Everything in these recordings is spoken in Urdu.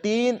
3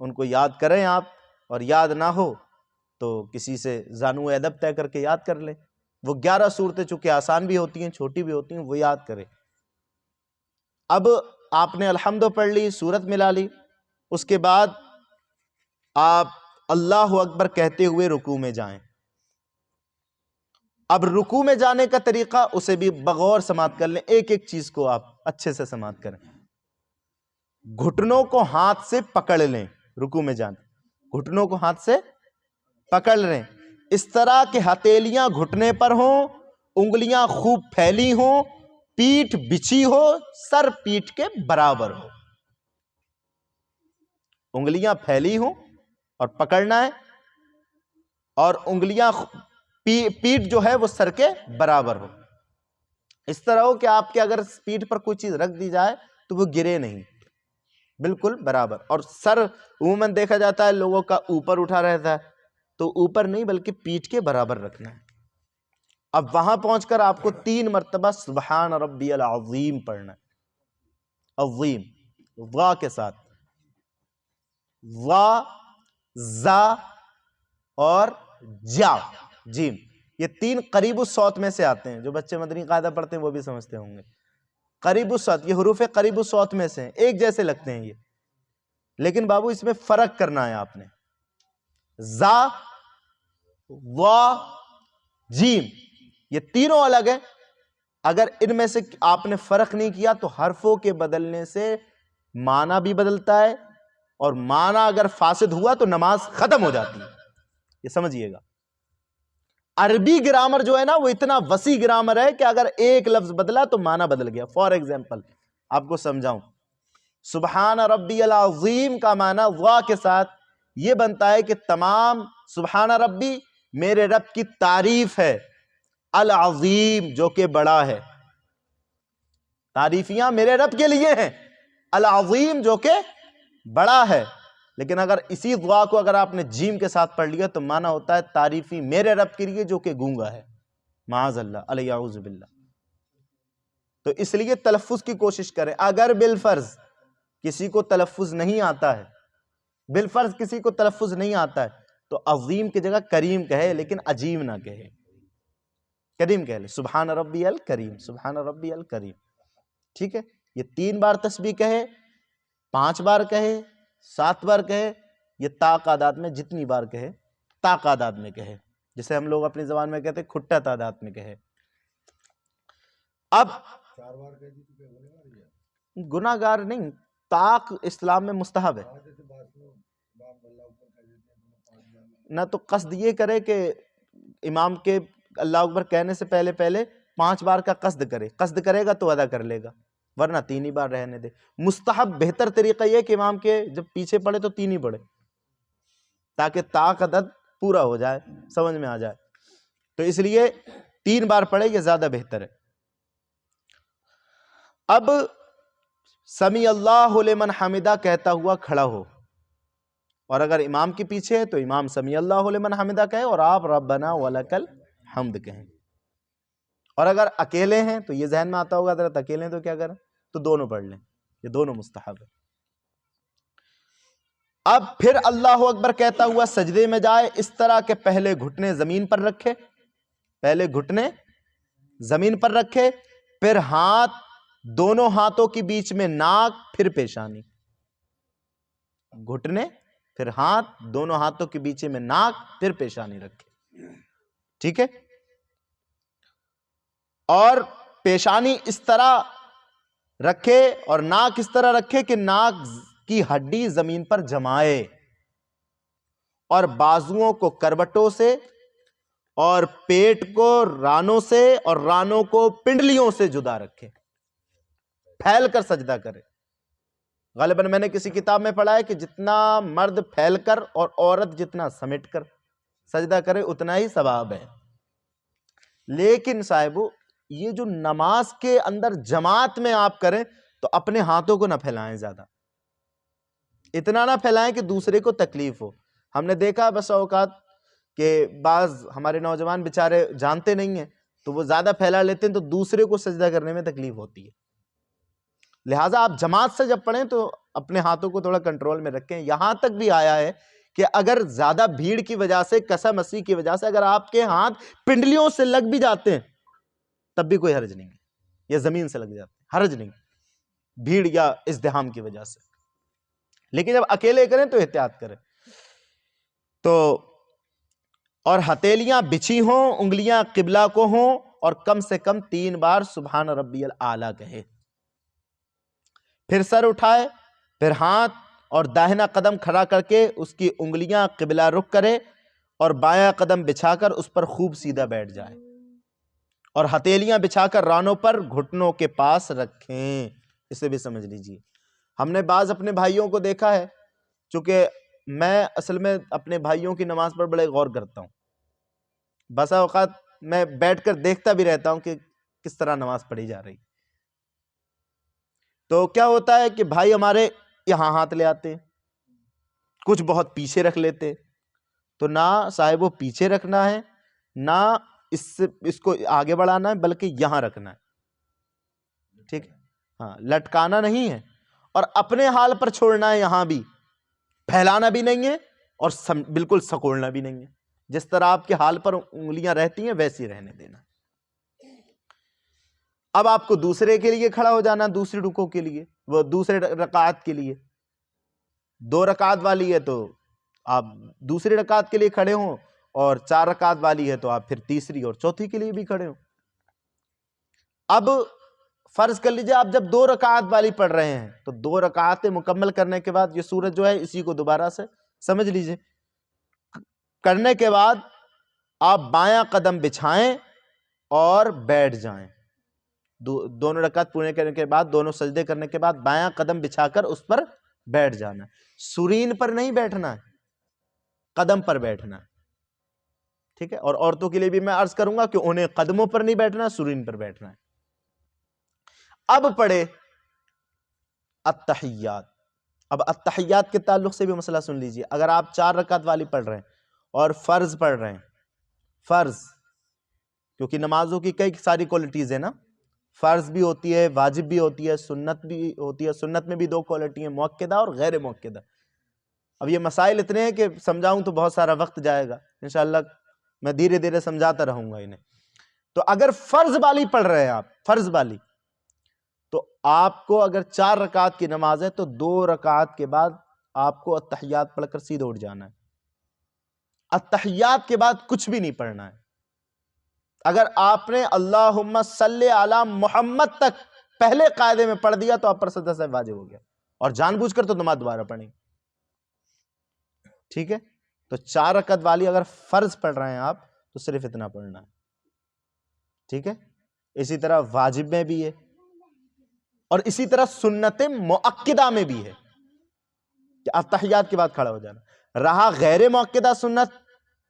ان کو یاد کریں آپ، اور یاد نہ ہو تو کسی سے زانو ادب طے کر کے یاد کر لیں۔ وہ 11 صورتیں چونکہ آسان بھی ہوتی ہیں چھوٹی بھی ہوتی ہیں، وہ یاد کریں۔ اب آپ نے الحمد پڑھ لی، سورت ملا لی، اس کے بعد آپ اللہ اکبر کہتے ہوئے رکوع میں جائیں۔ اب رکوع میں جانے کا طریقہ اسے بھی بغور سماعت کر لیں، ایک ایک چیز کو آپ اچھے سے سماعت کریں۔ گھٹنوں کو ہاتھ سے پکڑ لیں، رکوع میں جانے گھٹنوں کو ہاتھ سے پکڑ لیں، اس طرح کہ ہتھیلیاں گھٹنے پر ہوں، انگلیاں خوب پھیلی ہوں، پیٹھ بچھی ہو، سر پیٹھ کے برابر ہو۔ انگلیاں پھیلی ہوں اور پکڑنا ہے، اور انگلیاں پیٹھ جو ہے وہ سر کے برابر ہو۔ اس طرح ہو کہ آپ کے اگر پیٹھ پر کوئی چیز رکھ دی جائے تو وہ گرے نہیں، بالکل برابر۔ اور سر عموماً دیکھا جاتا ہے لوگوں کا اوپر اٹھا رہتا ہے، تو اوپر نہیں بلکہ پیٹھ کے برابر رکھنا ہے۔ اب وہاں پہنچ کر آپ کو 3 مرتبہ سبحان ربی العظیم پڑھنا ہے، عظیم وا کے ساتھ، وا، زا اور جا، جیم، یہ 3 قریب الصوت میں سے آتے ہیں۔ جو بچے مدنی قاعدہ پڑھتے ہیں وہ بھی سمجھتے ہوں گے، قریب الصوت، یہ حروف قریب الصوت میں سے ہیں، ایک جیسے لگتے ہیں یہ، لیکن بابو اس میں فرق کرنا ہے آپ نے۔ زا، وا، جیم، یہ تینوں الگ ہیں۔ اگر ان میں سے آپ نے فرق نہیں کیا تو حرفوں کے بدلنے سے معنی بھی بدلتا ہے، اور معنی اگر فاسد ہوا تو نماز ختم ہو جاتی ہے، یہ سمجھیے گا۔ عربی گرامر جو ہے نا وہ اتنا وسیع گرامر ہے کہ اگر ایک لفظ بدلا تو معنی بدل گیا۔ فار ایگزامپل آپ کو سمجھاؤں، سبحان ربی العظیم کا معنی وا کے ساتھ یہ بنتا ہے کہ تمام سبحان ربی میرے رب کی تعریف ہے، العظیم جو کہ بڑا ہے، تعریفیاں میرے رب کے لیے ہیں، العظیم جو کہ بڑا ہے۔ لیکن اگر اسی دعا کو اگر آپ نے جیم کے ساتھ پڑھ لیا تو معنی ہوتا ہے تعریفی میرے رب کے لیے جو کہ گونگا ہے، معاذ اللہ، علیہ اعوذ باللہ۔ تو اس لیے تلفظ کی کوشش کریں۔ اگر بالفرض کسی کو تلفظ نہیں آتا ہے، بالفرض کسی کو تلفظ نہیں آتا ہے تو عظیم کی جگہ کریم کہے، لیکن عجیم نہ کہے، کریم کہہ لے، سبحان ربی الکریم، سبحان ربی الکریم، ٹھیک ہے؟ یہ 3 بار تسبیح کہے، 5 بار کہے، 7 بار کہے، یہ تعداد میں جتنی بار کہے، تعداد میں کہے، جسے ہم لوگ اپنی زبان میں کہتے ہیں کھٹا تعداد میں کہے۔ اب گناہ گار نہیں، طاق اسلام میں مستحب ہے، نہ تو قصد یہ کرے کہ امام کے اللہ اکبر کہنے سے پہلے 5 بار کا قصد کرے، قصد کرے گا تو ادا کر لے گا، ورنہ 3 ہی بار رہنے دے۔ مستحب بہتر طریقہ یہ کہ امام کے جب پیچھے پڑھے تو 3 ہی پڑھے، تاکہ طاق عدد پورا ہو جائے، سمجھ میں آ جائے، تو اس لیے 3 بار پڑھے یہ زیادہ بہتر ہے۔ اب سمیع اللہ لمن حمدہ کہتا ہوا کھڑا ہو، اور اگر امام کے پیچھے ہے تو امام سمیع اللہ لمن حمدہ کہے اور آپ ربنا ولک الحمد کہیں، اور اگر اکیلے ہیں تو یہ ذہن میں آتا ہوگا حضرت اکیلے ہیں تو کیا کریں، تو دونوں پڑھ لیں، یہ دونوں مستحب ہے۔ اب پھر اللہ اکبر کہتا ہوا سجدے میں جائے، اس طرح کہ پہلے گھٹنے زمین پر رکھے، پہلے گھٹنے زمین پر رکھے، پھر ہاتھ دونوں ہاتھوں کے بیچ میں ناک، پھر پیشانی، گھٹنے پھر ہاتھ دونوں ہاتھوں کے بیچ میں ناک، پھر پیشانی رکھے، ٹھیک ہے؟ اور پیشانی اس طرح رکھے اور ناک اس طرح رکھے کہ ناک کی ہڈی زمین پر جمائے، اور بازوؤں کو کروٹوں سے اور پیٹ کو رانوں سے اور رانوں کو پنڈلیوں سے جدا رکھے، پھیل کر سجدہ کرے۔ غالباً میں نے کسی کتاب میں پڑھا ہے کہ جتنا مرد پھیل کر اور عورت جتنا سمٹ کر سجدہ کرے اتنا ہی ثواب ہے۔ لیکن صاحبو یہ جو نماز کے اندر جماعت میں آپ کریں تو اپنے ہاتھوں کو نہ پھیلائیں، زیادہ اتنا نہ پھیلائیں کہ دوسرے کو تکلیف ہو۔ ہم نے دیکھا بس اوقات کہ بعض ہمارے نوجوان بیچارے جانتے نہیں ہیں تو وہ زیادہ پھیلا لیتے ہیں تو دوسرے کو سجدہ کرنے میں تکلیف ہوتی ہے۔ لہٰذا آپ جماعت سے جب پڑھیں تو اپنے ہاتھوں کو تھوڑا کنٹرول میں رکھیں. یہاں تک بھی آیا ہے کہ اگر زیادہ بھیڑ کی وجہ سے، کسمسی کی وجہ سے اگر آپ کے ہاتھ پنڈلیوں سے لگ بھی جاتے ہیں تب بھی کوئی حرج نہیں ہے، یا زمین سے لگ جاتے ہیں، حرج نہیں، بھیڑ یا ازدحام کی وجہ سے. لیکن جب اکیلے کریں تو احتیاط کریں. تو اور ہتھیلیاں بچھی ہوں، انگلیاں قبلہ کو ہوں، اور کم سے کم 3 بار سبحان ربی الاعلیٰ کہے. پھر سر اٹھائے، پھر ہاتھ اور داہنا قدم کھڑا کر کے اس کی انگلیاں قبلہ رخ کرے، اور بایاں قدم بچھا کر اس پر خوب سیدھا بیٹھ جائے، اور ہتھیلیاں بچھا کر رانوں پر گھٹنوں کے پاس رکھیں. اسے بھی سمجھ لیجیے. ہم نے بعض اپنے بھائیوں کو دیکھا ہے، چونکہ میں اصل میں اپنے بھائیوں کی نماز پر بڑے غور کرتا ہوں، بسا اوقات میں بیٹھ کر دیکھتا بھی رہتا ہوں کہ کس طرح نماز پڑھی جا رہی. تو کیا ہوتا ہے کہ بھائی ہمارے یہاں ہاتھ لے آتے، کچھ بہت پیچھے رکھ لیتے. تو نہ صاحب وہ پیچھے رکھنا ہے، نہ اس کو آگے بڑھانا ہے، بلکہ یہاں رکھنا ہے. ٹھیک ہے، ہاں، لٹکانا نہیں ہے، اور اپنے حال پر چھوڑنا ہے. یہاں بھی پھیلانا بھی نہیں ہے اور بالکل سکوڑنا بھی نہیں ہے. جس طرح آپ کے حال پر انگلیاں رہتی ہیں ویسی رہنے دینا. اب آپ کو دوسرے کے لیے کھڑا ہو جانا، دوسری رکوع کے لیے، وہ دوسرے رکعت کے لیے. 2 رکعت والی ہے تو آپ دوسری رکعت کے لیے کھڑے ہوں، اور 4 رکعت والی ہے تو آپ پھر تیسری اور چوتھی کے لیے بھی کھڑے ہوں. اب فرض کر لیجئے آپ جب 2 رکعت والی پڑھ رہے ہیں تو 2 رکعتیں مکمل کرنے کے بعد یہ سورت جو ہے اسی کو دوبارہ سے سمجھ لیجئے. کرنے کے بعد آپ بایاں قدم بچھائیں اور بیٹھ جائیں. دونوں رکعت پورے کرنے کے بعد، دونوں سجدے کرنے کے بعد بایاں قدم بچھا کر اس پر بیٹھ جانا. سرین پر نہیں بیٹھنا ہے، قدم پر بیٹھنا ہے. ٹھیک ہے، اور عورتوں کے لیے بھی میں عرض کروں گا کہ انہیں قدموں پر نہیں بیٹھنا، سرین پر بیٹھنا ہے. اب پڑھے التحیات. اب التحیات کے تعلق سے بھی مسئلہ سن لیجئے. اگر آپ 4 رکعت والی پڑھ رہے ہیں اور فرض پڑھ رہے ہیں، فرض، کیونکہ نمازوں کی کئی ساری کوالٹیز ہیں نا، فرض بھی ہوتی ہے، واجب بھی ہوتی ہے، سنت بھی ہوتی ہے. سنت میں بھی 2 کوالٹی ہیں، مؤکدہ اور غیر مؤکدہ. اب یہ مسائل اتنے ہیں کہ سمجھاؤں تو بہت سارا وقت جائے گا. انشاءاللہ میں دھیرے دھیرے سمجھاتا رہوں گا انہیں. تو اگر فرض والی پڑھ رہے ہیں آپ، فرض والی، تو آپ کو اگر 4 رکعت کی نماز ہے تو 2 رکعت کے بعد آپ کو التحیات پڑھ کر سیدھے اٹھ جانا ہے. التحیات کے بعد کچھ بھی نہیں پڑھنا ہے. اگر آپ نے اللہم صلی علی محمد تک پہلے قاعدے میں پڑھ دیا تو آپ پر سجدہ سے واجب ہو گیا، اور جان بوجھ کر تو نماز دوبارہ پڑھیں. ٹھیک ہے، تو 4 رکعت والی اگر فرض پڑھ رہے ہیں آپ تو صرف اتنا پڑھنا ہے. ٹھیک ہے، اسی طرح واجب میں بھی ہے، اور اسی طرح سنت مؤکدہ میں بھی ہے کہ التحیات کے بعد کھڑا ہو جانا. رہا غیر مؤکدہ سنت،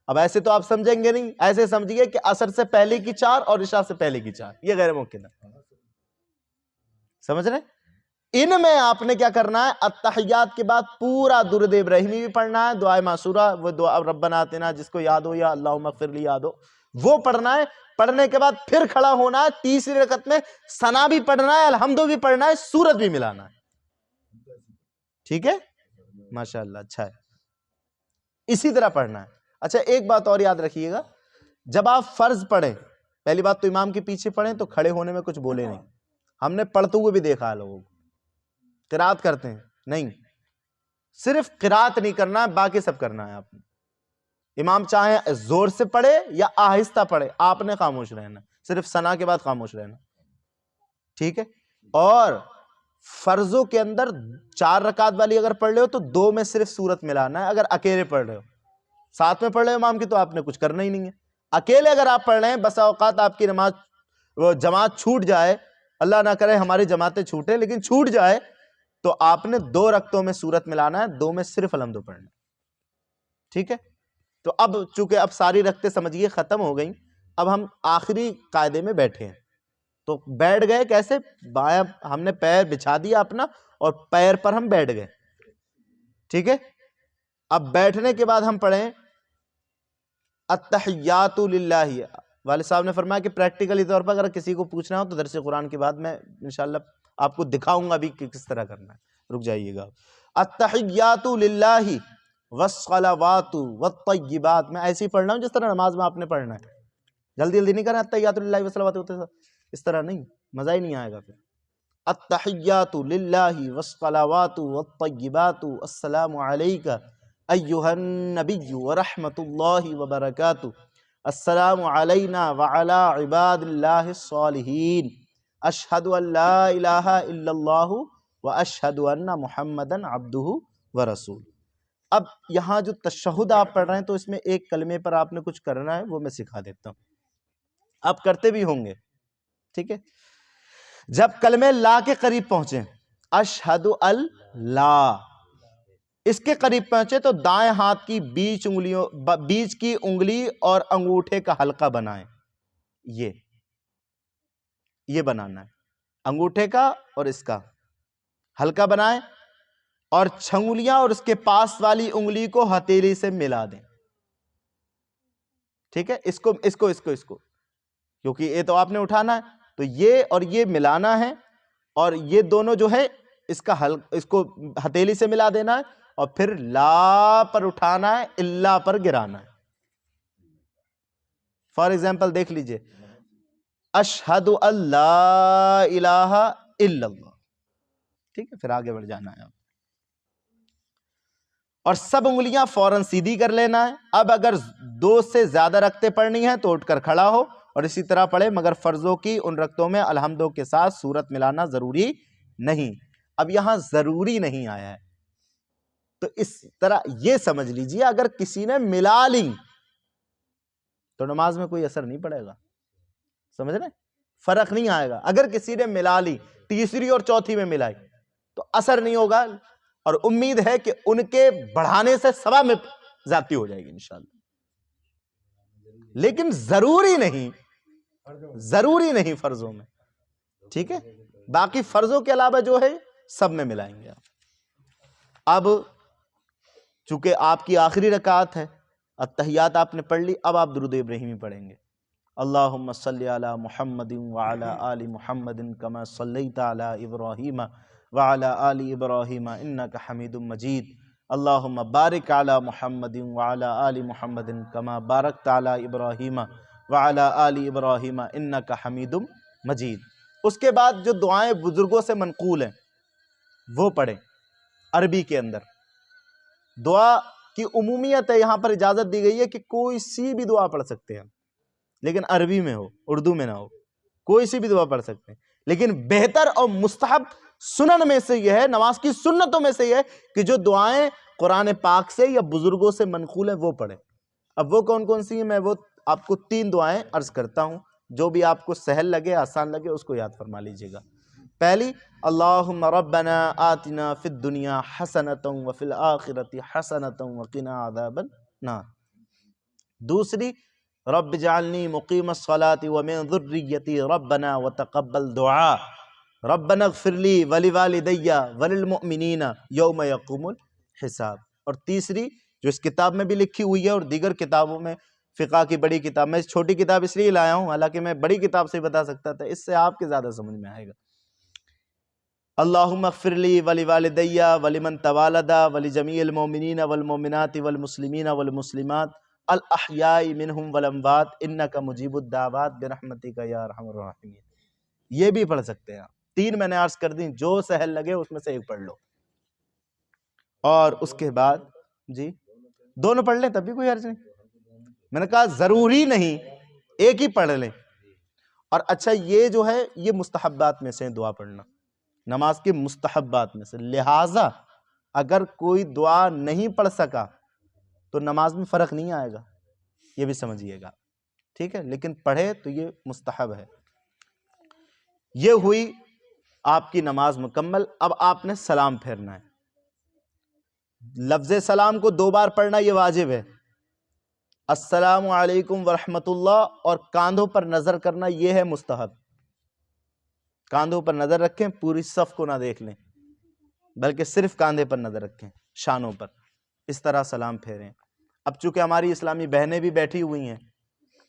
اب ایسے تو آپ سمجھیں گے نہیں، ایسے سمجھیے کہ عصر سے پہلے کی 4 اور عشاء سے پہلے کی 4، یہ غیر مؤکدہ. سمجھ رہے؟ ان میں آپ نے کیا کرنا ہے، التحیات کے بعد پورا درود ابراہیمی بھی پڑھنا ہے، دعائے معصورہ، وہ دعا ربنا آتنا جس کو یاد ہو، یا اللہم اغفر لی یاد ہو، وہ پڑھنا ہے. پڑھنے کے بعد پھر کھڑا ہونا ہے. تیسری رکعت میں ثنا بھی پڑھنا ہے، الحمد بھی پڑھنا ہے، سورت بھی ملانا ہے. ٹھیک ہے، ماشاءاللہ، اچھا ہے، اسی طرح پڑھنا ہے. اچھا، ایک بات اور یاد رکھیے گا، جب آپ فرض پڑھیں، پہلی بات تو امام کے پیچھے پڑھیں تو کھڑے ہونے میں کچھ بولے نہیں. ہم نے پڑھتے ہوئے بھی دیکھا ہے لوگوں کو قرات کرتے ہیں، نہیں، صرف قرات نہیں کرنا ہے، باقی سب کرنا ہے. آپ نے امام چاہے زور سے پڑھے یا آہستہ پڑھے، آپ نے خاموش رہنا، صرف ثنا کے بعد خاموش رہنا. ٹھیک ہے، اور فرضوں کے اندر 4 رکعت والی اگر پڑھ لے ہو تو 2 میں صرف سورت ملانا ہے. اگر اکیلے پڑھ رہے ہو، ساتھ میں پڑھ رہے ہو امام کی، تو آپ نے کچھ کرنا ہی نہیں ہے. اکیلے اگر آپ پڑھ رہے ہیں، بسا اوقات آپ کی نماز، وہ جماعت چھوٹ جائے، اللہ نہ کرے ہماری جماعتیں چھوٹے، لیکن چھوٹ جائے تو آپ نے 2 رکعتوں میں سورت ملانا ہے، 2 میں صرف الحمد پڑھنا ہے. ٹھیک ہے، تو اب چونکہ اب ساری رکعتیں سمجھیے ختم ہو گئیں، اب ہم آخری قاعدے میں بیٹھے ہیں. تو بیٹھ گئے کیسے؟ بایاں ہم نے پیر بچھا دیا اپنا اور پیر پر ہم بیٹھ گئے. ٹھیک ہے، اب بیٹھنے کے بعد ہم پڑھیں التحیات للہ. والد صاحب نے فرمایا کہ پریکٹیکلی طور پر اگر کسی کو پوچھنا ہو تو درس قرآن کے بعد میں انشاءاللہ آپ کو دکھاؤں گا بھی کہ کس طرح کرنا ہے، رک جائیے گا۔ التحیات للہ والصلوات والطیبات، میں ایسے ہی پڑھ رہا ہوں جس طرح نماز میں آپ نے پڑھنا ہے، جلدی جلدی نہیں کرنا، التحیات للہ والصلوات اس طرح نہیں، مزہ ہی نہیں آئے گا پھر۔ التحیات للہ والصلوات والطیبات السلام علیک ایہا النبی ورحمۃ اللہ وبرکاتہ، السلام علینا وعلی عباد اللہ الصالحین، اشہد ان لا الہ الا اللہ واشہد ان محمدا عبدہ ورسولہ۔ اب یہاں جو تشہد آپ پڑھ رہے ہیں تو اس میں ایک کلمے پر آپ نے کچھ کرنا ہے، وہ میں سکھا دیتا ہوں، آپ کرتے بھی ہوں گے، ٹھیک ہے؟ جب کلمے لا کے قریب پہنچے، اشہد اللہ، اس کے قریب پہنچے تو دائیں ہاتھ کی بیچ کی انگلی اور انگوٹھے کا حلقہ بنائیں، یہ بنانا ہے، انگوٹھے کا اور اس کا حلقہ بنائیں، اور چھنگلیاں اور اس کے پاس والی انگلی کو ہتھیلی سے ملا دیں، ٹھیک ہے؟ اس کو کیونکہ یہ تو آپ نے اٹھانا ہے، تو یہ اور یہ ملانا ہے، اور یہ دونوں جو ہے اس کو ہتھیلی سے ملا دینا ہے، اور پھر لا پر اٹھانا ہے، اللہ پر گرانا ہے۔ فار ایگزامپل دیکھ لیجئے، اشہد ان لا الہ الا اللہ، ٹھیک ہے؟ پھر آگے بڑھ جانا ہے، اور سب انگلیاں فوراً سیدھی کر لینا ہے۔ اب اگر 2 سے زیادہ رکعتیں پڑھنی ہیں تو اٹھ کر کھڑا ہو اور اسی طرح پڑھے، مگر فرضوں کی ان رکعتوں میں الحمدوں کے ساتھ سورت ملانا ضروری نہیں۔ اب یہاں ضروری نہیں آیا ہے، تو اس طرح یہ سمجھ لیجئے اگر کسی نے ملا لی تو نماز میں کوئی اثر نہیں پڑے گا، سمجھ رہے؟ فرق نہیں آئے گا۔ اگر کسی نے ملا لی، تیسری اور چوتھی میں ملائی، تو اثر نہیں ہوگا، اور امید ہے کہ ان کے بڑھانے سے ثواب میں زیادتی ہو جائے گی انشاءاللہ۔ لیکن ضروری نہیں فرضوں میں، ٹھیک ہے؟ باقی فرضوں کے علاوہ جو ہے سب میں ملائیں گے آپ۔ اب چونکہ آپ کی آخری رکعت ہے، التحیات آپ نے پڑھ لی، اب آپ درود ابراہیمی پڑھیں گے۔ اللہم صلی علی محمد وعلی آل محمد کما صلیت علی ابراہیم وعلی آل ابراہیم انک حمید مجید، اللہم بارک علی محمد وعلی آل محمد کما بارکت علی ابراہیم وعلی آل ابراہیم انک حمید مجید۔ اس کے بعد جو دعائیں بزرگوں سے منقول ہیں وہ پڑھیں عربی کے اندر۔ دعا کی عمومیت ہے، یہاں پر اجازت دی گئی ہے کہ کوئی سی بھی دعا پڑھ سکتے ہیں، لیکن عربی میں ہو، اردو میں نہ ہو، کوئی سی بھی دعا پڑھ سکتے ہیں، لیکن بہتر اور مستحب سنن میں سے یہ ہے، نماز کی سنتوں میں سے یہ ہے کہ جو دعائیں قرآن پاک سے یا بزرگوں سے منقول ہیں وہ پڑھیں۔ اب وہ کون کون سی ہیں، میں وہ آپ کو 3 دعائیں عرض کرتا ہوں، جو بھی آپ کو سہل لگے، آسان لگے، اس کو یاد فرما لیجئے گا۔ پہلی، اللہم ربنا آتنا فی الدنیا حسنۃ وفی الآخرۃ حسنۃ وقنا عذاب النار۔ دوسری، رب اجعلنی مقیم الصلاۃ ومن ذریتی ربنا وتقبل دعاء، ربنا اغفر لی ولوالدی وللمؤمنین یوم یقوم الحساب۔ اور تیسری جو اس کتاب میں بھی لکھی ہوئی ہے اور دیگر کتابوں میں، فقہ کی بڑی کتاب، میں چھوٹی کتاب اس لیے لایا ہوں، حالانکہ میں بڑی کتاب سے بتا سکتا تھا، اس سے آپ کے زیادہ سمجھ میں آئے گا۔ اللہم اغفر لی ولوالدی ولمن توالدا ولجمیع المؤمنین والمؤمنات والمسلمین والمسلمات الاحیاء منہم والاموات انک مجیب الدعوات برحمتک یا ارحم الراحمین۔ یہ بھی پڑھ سکتے ہیں، 3 میں نے عرض کر دیں، جو سہل لگے اس میں سے ایک پڑھ لو۔ اور اس کے بعد جی دونوں پڑھ لیں تب بھی کوئی حرج نہیں، میں نے کہا ضروری نہیں، ایک ہی پڑھ لیں۔ اور اچھا یہ جو ہے یہ مستحبات میں سے دعا پڑھنا، نماز کے مستحبات میں سے، لہٰذا اگر کوئی دعا نہیں پڑھ سکا تو نماز میں فرق نہیں آئے گا، یہ بھی سمجھیے گا، ٹھیک ہے؟ لیکن پڑھے تو یہ مستحب ہے۔ یہ ہوئی آپ کی نماز مکمل۔ اب آپ نے سلام پھیرنا ہے۔ لفظ سلام کو 2 بار پڑھنا یہ واجب ہے، السلام علیکم ورحمۃ اللہ، اور کاندھوں پر نظر کرنا یہ ہے مستحب۔ کاندھوں پر نظر رکھیں، پوری صف کو نہ دیکھ لیں، بلکہ صرف کاندھے پر نظر رکھیں، شانوں پر، اس طرح سلام پھیریں۔ اب چونکہ ہماری اسلامی بہنیں بھی بیٹھی ہوئی ہیں،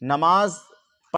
نماز